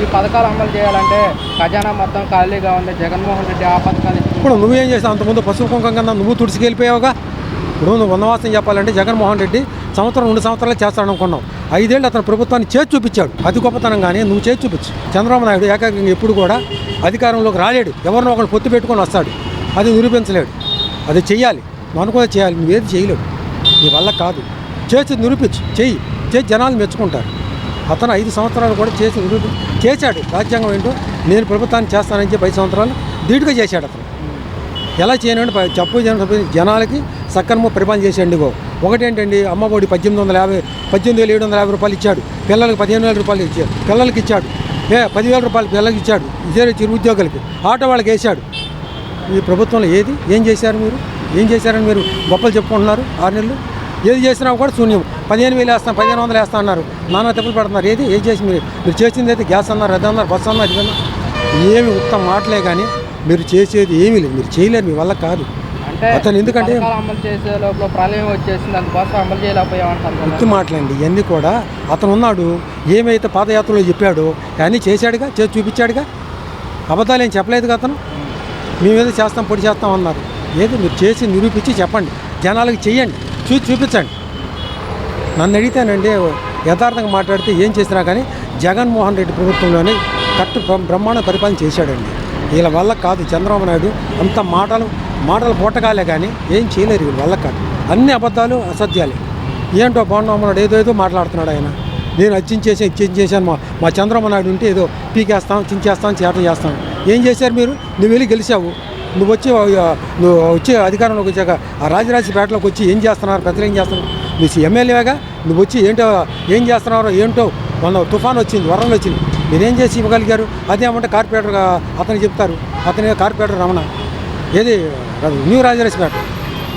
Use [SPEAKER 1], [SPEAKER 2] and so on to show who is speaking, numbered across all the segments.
[SPEAKER 1] ఈ పథకాలు అమలు చేయాలంటే ఖజానా మొత్తం ఖాళీగా ఉంది. జగన్మోహన్ రెడ్డి ఆ పథకాలు
[SPEAKER 2] ఇప్పుడు నువ్వేం చేసావు? అంతకుముందు పసుపు కుంకం కన్నా నువ్వు తుడిచికెళ్ళిపోయావుగా. ఇప్పుడు నువ్వు వనవాసం చెప్పాలంటే జగన్మోహన్ రెడ్డి సంవత్సరం 2 సంవత్సరాలు చేస్తాడనుకున్నావు. 5 ఏళ్ళు అతను ప్రభుత్వాన్ని చేసి చూపించాడు. అతి గొప్పతనం కానీ నువ్వు చేసి చూపించు. చంద్రబాబు నాయుడు ఏకాగ్రంగా ఎప్పుడు కూడా అధికారంలోకి రాలేడు. ఎవరినో ఒకళ్ళు పొత్తు పెట్టుకొని వస్తాడు. అది నిరూపించలేడు. అది చెయ్యాలి, నువ్వు అనుకునే చేయాలి. నువ్వేది చేయలేవు, నీ వల్ల కాదు. చేసి నిరూపించు, చేసి జనాలు మెచ్చుకుంటారు. అతను 5 సంవత్సరాలు కూడా చేశాడు. రాజ్యాంగం ఏంటో నేను ప్రభుత్వాన్ని చేస్తానని చెప్పి 5 సంవత్సరాలు ధీటుగా చేశాడు. అతను ఎలా చేయనండి చెప్పు జనాలకి సక్రమంగా పరిపాలన చేసేయండి. ఒకటేంటండి, అమ్మఒడి 18,750 రూపాయలు ఇచ్చాడు. పిల్లలకి 15,000 రూపాయలు ఇచ్చాడు. పిల్లలకి ఇచ్చాడు. 10,000 రూపాయలు పిల్లలకి ఇచ్చాడు. ఇదే చిరు ఉద్యోగులకి, ఆటో వాళ్ళకి వేసాడు. ఈ ప్రభుత్వంలో ఏం చేశారు మీరు? ఏం చేశారని మీరు గొప్పలు చెప్పుకుంటున్నారు? 6 నెలలు ఏది చేసినా కూడా శూన్యం. 15,000 వేస్తాం, 1,500 వేస్తా అన్నారు. నానా తెప్పులు పెడుతున్నారు. ఏది చేసి మీరు చేసింది అయితే గ్యాస్ అన్నారు, అది అన్నారు, బస్సు అన్నారు, ఇది అన్నారు. ఏమి ఉత్తమ మాటలే కానీ మీరు చేసేది ఏమీ లేదు. మీరు చేయలేరు, మీ వల్ల కాదు. అతను ఎందుకంటే
[SPEAKER 1] అమలు చేసే లోపల ప్రళయం వచ్చేసింది, అందుకోసం అమలు చేయలేకపోయామంటారు.
[SPEAKER 2] ఉత్తి మాటలండి ఇవన్నీ కూడా. అతను ఉన్నాడు, ఏమైతే పాదయాత్రలో చెప్పాడో అన్నీ చేశాడుగా, చేసి చూపించాడుగా. అబద్ధాలు ఏం చెప్పలేదు కదా. అతను మేమేదో చేస్తాం, పొడి చేస్తాం అన్నారు. ఏదో మీరు చేసి నిరూపించి చెప్పండి, జనాలకు చెయ్యండి, చూపించండి. నన్ను అడిగితేనండి యథార్థంగా మాట్లాడితే ఏం చేసినా కానీ జగన్మోహన్ రెడ్డి ప్రభుత్వంలోనే బ్రహ్మాండ పరిపాలన చేశాడండి. వీళ్ళ వల్ల కాదు. చంద్రబాబు నాయుడు అంత మాటలు పొట్టకాలే కానీ ఏం చేయలేరు. వీళ్ళ వల్ల కాదు. అన్ని అబద్ధాలు, అసత్యాలే. ఏంటో బాగున్నామన్నాడు, ఏదో మాట్లాడుతున్నాడు ఆయన. నేను ఇచ్చించేసాను. మా చంద్రబాబు నాయుడు ఉంటే ఏదో పీకేస్తాం, చించేస్తాం, చేత చేస్తాం. ఏం చేశారు మీరు? నువ్వు వెళ్ళి గెలిచావు. నువ్వు వచ్చి అధికారంలోకి వచ్చాక ఆ రాజరాజపేటలోకి వచ్చి ఏం చేస్తున్నారు? ప్రజలు ఏం చేస్తున్నారు? నువ్వు ఎమ్మెల్యేగా నువ్వు వచ్చి ఏం చేస్తున్నారో ఏంటో. మొన్న తుఫాన్ వచ్చింది, వరదలు వచ్చింది, మీరేం చేసి ఇవ్వగలిగారు? అదేమంటే కార్పొరేటర్ అతను చెప్తారు. అతనే కార్పొరేటర్ రమణ, ఏది న్యూ రాజరాజపేట.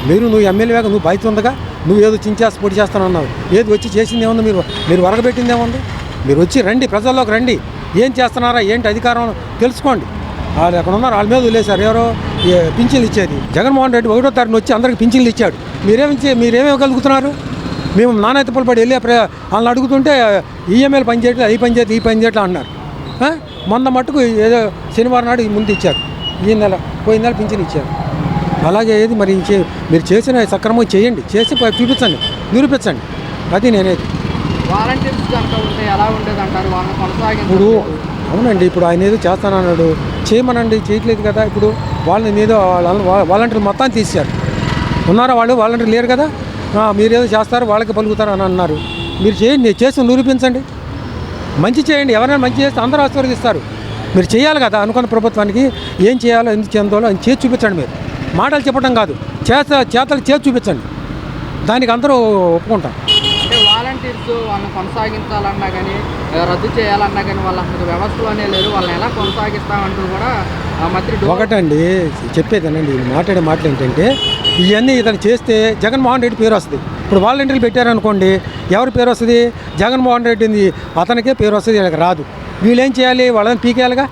[SPEAKER 2] నువ్వు ఎమ్మెల్యేగా నువ్వు బాధ్యత ఉందగా. నువ్వు ఏదో పొడి చేస్తానన్నావు. ఏది వచ్చి చేసింది ఏముంది? మీరు వరగబెట్టింది ఏముంది? మీరు వచ్చి రండి, ప్రజల్లోకి రండి. ఏం చేస్తున్నారా ఏంటి అధికారం తెలుసుకోండి. వాళ్ళు అక్కడ ఉన్నారు, వాళ్ళ మీద వదిలేశారు. ఎవరో పింఛన్లు ఇచ్చేది జగన్మోహన్ రెడ్డి 1వ తారీఖున వచ్చి అందరికి పింఛన్లు ఇచ్చాడు. మీరేమివ్వగలుగుతున్నారు? మేము నాణ్యత పడి వెళ్ళి వాళ్ళని అడుగుతుంటే ఈఎంఐలు పని చేయట్లేదు, అవి పని చేయట్లేదు, ఈ పని చేయట్లేదు అంటున్నారు. మొన్న మట్టుకు ఏదో శనివారం నాడు ముందు ఇచ్చారు. పోయిన నెల పింఛన్ ఇచ్చారు. అలాగే ఏది మరి మీరు చేసిన సక్రమంగా చేయండి, చేసి చూపించండి, నిరూపించండి. అది నేనేది
[SPEAKER 1] వాలంటీర్స్ కనుక ఉంటే ఎలా ఉండేది అంటారు? వాళ్ళని కొనసాగించారు.
[SPEAKER 2] ఇప్పుడు అవునండి, ఇప్పుడు ఆయన ఏదో చేస్తానన్నాడు, చేయమనండి, చేయట్లేదు కదా. ఇప్పుడు వాళ్ళని ఏదో వాలంటీర్లు మొత్తాన్ని తీశారు. ఉన్నారా వాళ్ళు? వాలంటీర్లు లేరు కదా. మీరేదో చేస్తారు, వాళ్ళకి పలుకుతారు అని అన్నారు. మీరు చేయండి, చేసి నిరూపించండి, మంచి చేయండి. ఎవరైనా మంచి చేస్తే అందరూ ఆశీర్వదిస్తారు. మీరు చేయాలి కదా. అనుకున్న ప్రభుత్వానికి ఏం చేయాలో, ఎందుకు చెందాలో అని చేసి చూపించండి. మీరు మాటలు చెప్పడం కాదు, చేతలు చేసి చూపించండి. దానికి అందరూ ఒప్పుకుంటారు.
[SPEAKER 1] అంటే వాలంటీర్స్ వాళ్ళని కొనసాగించాలన్నా కానీ, రద్దు చేయాలన్నా కానీ వాళ్ళు అసలు వ్యవస్థలోనే లేరు. వాళ్ళని ఎలా కొనసాగిస్తామంటూ కూడా మంత్రి
[SPEAKER 2] ఒకటండి చెప్పేదేనండి. మాట్లాడే మాటలు ఏంటంటే ఇవన్నీ ఇతను చేస్తే జగన్మోహన్ రెడ్డి పేరు వస్తుంది. ఇప్పుడు వాలంటీర్లు పెట్టారనుకోండి, ఎవరి పేరు వస్తుంది? జగన్మోహన్ రెడ్డిని, అతనికే పేరు వస్తుంది, వీళ్ళకి రాదు. వీళ్ళు ఏం చేయాలి? వాళ్ళని పీకేయాలిగా.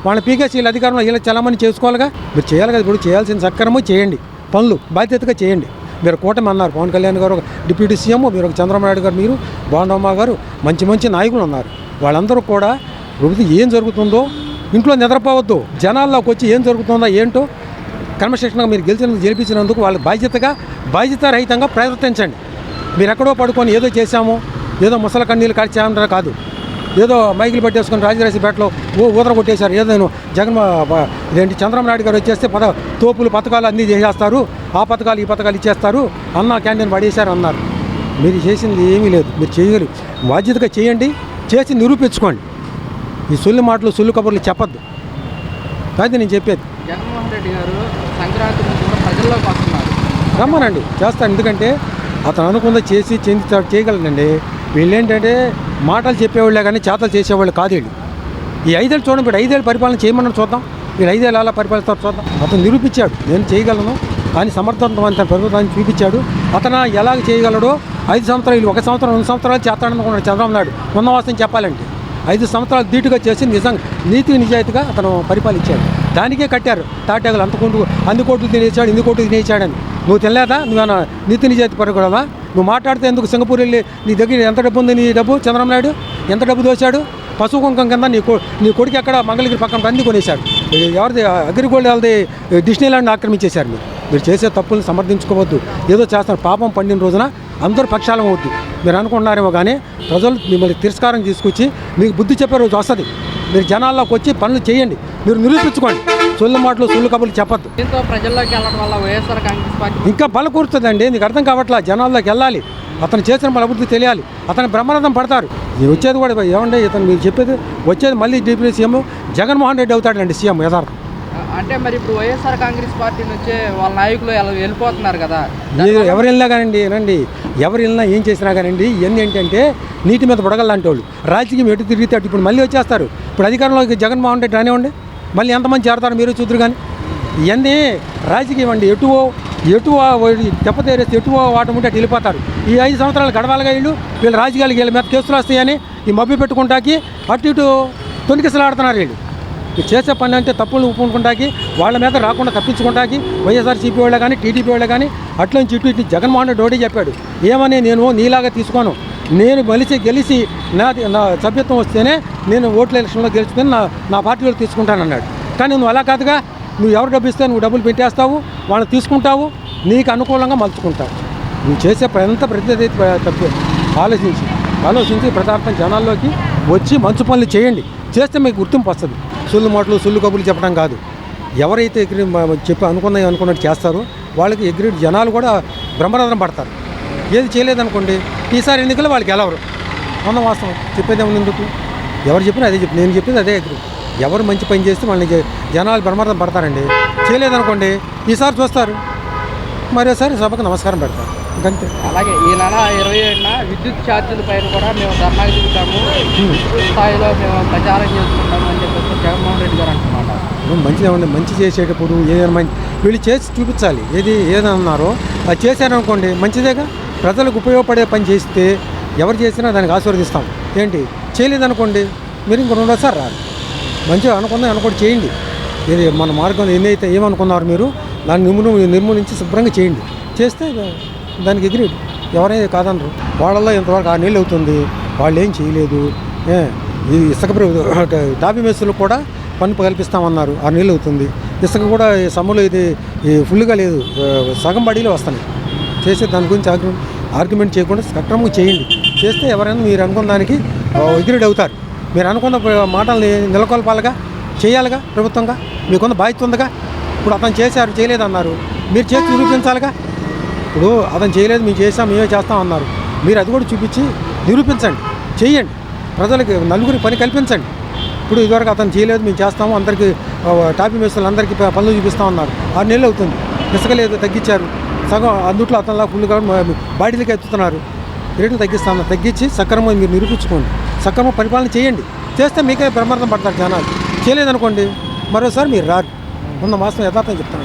[SPEAKER 2] వాళ్ళని పీకేసి వీళ్ళ అధికారంలో వీళ్ళకి చలామణి చేసుకోవాలిగా. మీరు చేయాలి కదా. ఇప్పుడు చేయాల్సిన సక్రమం చేయండి, పనులు బాధ్యతగా చేయండి. మీరు కూటమి అన్నారు, పవన్ కళ్యాణ్ గారు ఒక డిప్యూటీ సీఎం, మీరు ఒక చంద్రబాబు నాయుడు గారు, మీరు బాండమ్మ గారు, మంచి నాయకులు ఉన్నారు. వాళ్ళందరూ కూడా ప్రభుత్వం ఏం జరుగుతుందో ఇంట్లో నిద్రపోవద్దు. జనాల్లోకి వచ్చి ఏం జరుగుతుందో ఏంటో క్రమశిక్షణగా మీరు గెలిపించినందుకు వాళ్ళ బాధ్యతారహితంగా ప్రవర్తించండి. మీరు ఎక్కడో పడుకొని ఏదో చేశాము, ఏదో ముసల కన్నీళ్ళు కాల్చామని కాదు. ఏదో మైకులు పట్టేసుకొని రాజరాజపేటలో ఊదర కొట్టేశారు. ఏదైనా ఇదేంటి చంద్రబాబు నాయుడు గారు వచ్చేస్తే తోపులు పథకాలు అన్నీ చేసేస్తారు, ఆ పథకాలు ఈ పథకాలు ఇచ్చేస్తారు, అన్న క్యాంటీన్ పడేశారు అన్నారు. మీరు చేసింది ఏమీ లేదు. మీరు చేయగలరు, బాధ్యతగా చేయండి, చేసి నిరూపించుకోండి. ఈ సొల్లు మాటలు, సొల్లు కబుర్లు చెప్పద్దు. అది నేను చెప్పేది.
[SPEAKER 1] జగన్మోహన్ రెడ్డి గారు సంక్రాంతి నుంచి కూడా ప్రజల్లోకి వస్తున్నారు.
[SPEAKER 2] రమ్మనండి, చేస్తాను. ఎందుకంటే అతను అనుకుందా చేసి చేయగలనండి. వీళ్ళు ఏంటంటే మాటలు చెప్పేవాళ్ళే కానీ చేతలు చేసేవాళ్ళు కాదు వీళ్ళు. ఈ 5 ఏళ్ళు చూడండి, ఇప్పుడు 5 ఏళ్ళు పరిపాలన చేయమని చూద్దాం. వీళ్ళు 5 ఏళ్ళు అలా పరిపాలిస్తారు చూద్దాం. అతను నిరూపించాడు, నేను చేయగలను అని సమర్థవంతమైన ప్రభుత్వాన్ని చూపించాడు. అతను ఎలాగ చేయగలడో 5 సంవత్సరాలు, 1 సంవత్సరం 2 సంవత్సరాలు చేస్తాడనుకున్నాడు చంద్రబాబు నాయుడు. ఉన్నవాసం చెప్పాలంటే 5 సంవత్సరాలు ధీటుగా చేసి నిజంగా నీతి నిజాయితీగా అతను పరిపాలించాడు. దానికే కట్టారు తాటాకులు. అన్ని కోట్లు తినేసాడు, ఇన్ని కోట్లు తినేసాడని. నువ్వు తినలేదా? నువ్వేనా నీతి నిజాయితీ పరగలవా? నువ్వు మాట్లాడితే ఎందుకు? సింగపూర్ వెళ్ళి నీ దగ్గర ఎంత డబ్బు ఉంది? నీ డబ్బు చంద్రబాబు నాయుడు ఎంత డబ్బు దోశాడు? పశువు కుంకం కింద నీ కొడుకు ఎక్కడ మంగళగిరి పక్కన బంది కొనేశాడు. ఎవరిది అగ్రిగోల్డ్ వాళ్ళది డిస్నీలాండ్ ఆక్రమించేశారు. మీరు చేసే తప్పులను సమర్థించుకోవద్దు. ఏదో చేస్తారు. పాపం పండిన రోజున అందరూ ప్రక్షాళన అవుద్ది. మీరు అనుకుంటున్నారేమో కానీ ప్రజలు మిమ్మల్ని తిరస్కారం తీసుకొచ్చి మీకు బుద్ధి చెప్పే రోజు వస్తుంది. మీరు జనాల్లోకి వచ్చి పనులు చేయండి. మీరు నిరూపించుకోండి. సొల్లు మాటలు సొల్లు కబుర్లు చెప్పద్దు.
[SPEAKER 1] దీంతో ప్రజల్లోకి వెళ్ళడం వల్ల వైఎస్ఆర్ కాంగ్రెస్ పార్టీ
[SPEAKER 2] ఇంకా బల కూర్చుందండి. నీకు అర్థం కావట్లా. జనాల్లోకి వెళ్ళాలి. అతను చేసిన మన అభివృద్ధి తెలియాలి. అతను బ్రహ్మానందం పడతారు. ఇది వచ్చేది కూడా ఏమంటే ఇతను మీరు చెప్పేది వచ్చేది మళ్ళీ డిప్యూటీ సీఎం జగన్మోహన్ రెడ్డి అవుతాడండి సీఎం యథార్థం.
[SPEAKER 1] అంటే మరి ఇప్పుడు వైఎస్ఆర్ కాంగ్రెస్ పార్టీ నుంచే వాళ్ళ నాయకులు వెళ్ళిపోతున్నారు కదా.
[SPEAKER 2] ఎవరు వెళ్ళినా కానండి రండి, ఎవరు వెళ్ళినా ఏం చేసినా కానండి ఇవన్నీ ఏంటంటే నీటి మీద బుడగలాంటి వాళ్ళు. రాజకీయం ఎటు తిరిగితే అటు ఇప్పుడు మళ్ళీ వచ్చేస్తారు. ఇప్పుడు అధికారంలోకి జగన్మోహన్ రెడ్డి రానివ్వండి, మళ్ళీ ఎంతమంది చేరతారు మీరు చూద్దరు. కానీ ఇవన్నీ రాజకీయం అండి. ఎటువో దెబ్బతేరేస్తే ఎటువో వాటముంటే అటు వెళ్ళిపోతారు. ఈ 5 సంవత్సరాలు గడవాలుగా వీళ్ళు రాజకీయాలకు వీళ్ళ మీద కేసులు వస్తాయని ఈ మభ్య పెట్టుకుంటాకి అటు ఇటు తొనికిసలాడుతున్నారు. వీళ్ళు చేసే పని అంటే తప్పులు ఒప్పుకుంటాకి వాళ్ళ మీద రాకుండా తప్పించుకుంటాకి వైఎస్ఆర్సీపీ వాళ్ళే కానీ టీడీపీ వాళ్ళే కానీ అట్లని ఇటు జగన్మోహన్ రెడ్డి ఒకటి చెప్పాడు. ఏమని నేను నీలాగా తీసుకోను, నేను గెలిచి నా సభ్యత్వం వస్తేనే నేను ఓట్ల ఎలక్షన్లో గెలుచుకొని నా పార్టీలో తీసుకుంటానన్నాడు. కానీ నువ్వు అలా కాదుగా. నువ్వు ఎవరు డబ్బు ఇస్తే నువ్వు డబ్బులు పెట్టేస్తావు, వాళ్ళని తీసుకుంటావు, నీకు అనుకూలంగా మలుచుకుంటావు. నువ్వు చేసే ప్రతి తప్పు ఆలోచించి ప్రతార్థం జనాల్లోకి వచ్చి మంచి పనులు చేయండి. చేస్తే మీకు గుర్తింపు వస్తుంది. సొల్లు మాటలు సొల్లు కబుర్లు చెప్పడం కాదు. ఎవరైతే అనుకున్నట్టు చేస్తారో వాళ్ళకి జనాలు కూడా బ్రహ్మరథం పడతారు. ఏది చేయలేదనుకోండి ఈసారి ఎన్నికలు వాళ్ళకి గెలవరు. అన్న వాస్తవం చెప్పేది ఏమన్నా ఎందుకు? ఎవరు చెప్పినా అదే చెప్పి నేను చెప్పేది అదే అగ్రి. ఎవరు మంచి పని చేస్తే వాళ్ళని జనాలు బ్రహ్మరథం పడతారండి. చేయలేదనుకోండి ఈసారి చూస్తారు, మరోసారి సభకు నమస్కారం పెడతారు. ఇంకంతే.
[SPEAKER 1] అలాగే ఈ నెల 27న విద్యుత్ ఛార్జీల పైన కూడా మేము ధర్నాకి దిగుతాము, స్థాయిలో మేము ప్రచారం చేసుకుంటాము అని చెప్పేసి జగన్మోహన్ రెడ్డి గారు అంటున్నారు.
[SPEAKER 2] మంచిగా ఉంది. మంచి చేసేటప్పుడు ఏదైనా వీళ్ళు చేసి చూపించాలి. ఏదన్నారో అది చేశారనుకోండి మంచిదేగా. ప్రజలకు ఉపయోగపడే పని చేస్తే ఎవరు చేసినా దానికి ఆశీర్వదిస్తాం. ఏంటి చేయలేదనుకోండి మీరు ఇంకో 2సారి రారు. మంచిగా అనుకోండి చేయండి. ఇది మన మార్గం ఎన్నైతే ఏమనుకున్నారు మీరు దాన్ని నిర్మూలించి శుభ్రంగా చేయండి. చేస్తే దానికి ఎగిరేడు ఎవరైనా కాదనరు. వాళ్ళల్లో ఇంతవరకు 6 నెలలు అవుతుంది, వాళ్ళు ఏం చేయలేదు. ఈ ఇసుక టాపీ మేస్త్రులకు కూడా పన్ను కల్పిస్తామన్నారు, 6 నెలలు అవుతుంది. ఇసుక కూడా సమ్ములో ఇది ఫుల్గా లేదు, సగం బడీలో వస్తున్నాయి. చేసే దాని గురించి ఆర్గ్యుమెంట్ చేయకుండా సక్రమంగా చేయండి. చేస్తే ఎవరైనా మీరు అనుకున్న దానికి ఎగిరేడు అవుతారు. మీరు అనుకున్న మాటల్ని నెలకొల్పాలిగా, చేయాలిగా. ప్రభుత్వంగా మీకున్న బాధ్యత ఉందిగా. ఇప్పుడు అతను చేశారు చేయలేదన్నారు, మీరు చేసి నిరూపించాలిగా. ఇప్పుడు అతను చేయలేదు మేము మేమే చేస్తాం అన్నారు, మీరు అది కూడా చూపించి నిరూపించండి, చేయండి. ప్రజలకి నలుగురికి పని కల్పించండి. ఇప్పుడు ఇదివరకు అతను చేయలేదు మేము చేస్తాము, అందరికీ టాపీ మేస్త్రులు అందరికీ పనులు చూపిస్తామన్నారు. 6 నెలలు అవుతుంది, ఇసుక లేదు తగ్గించారు. సగం అందుట్లో అతనిలా ఫుల్గా బాడీలకి ఎత్తుతున్నారు. రేట్లు తగ్గించి సక్రమంగా మీరు నిరూపించుకోండి. సక్రమంగా పరిపాలన చేయండి. చేస్తే మీకే బ్రహ్మార్థం పడతారు జనాలు. చేయలేదనుకోండి మరోసారి మీరు రారు. ఉన్న మాసం యథార్థం చెప్తాను.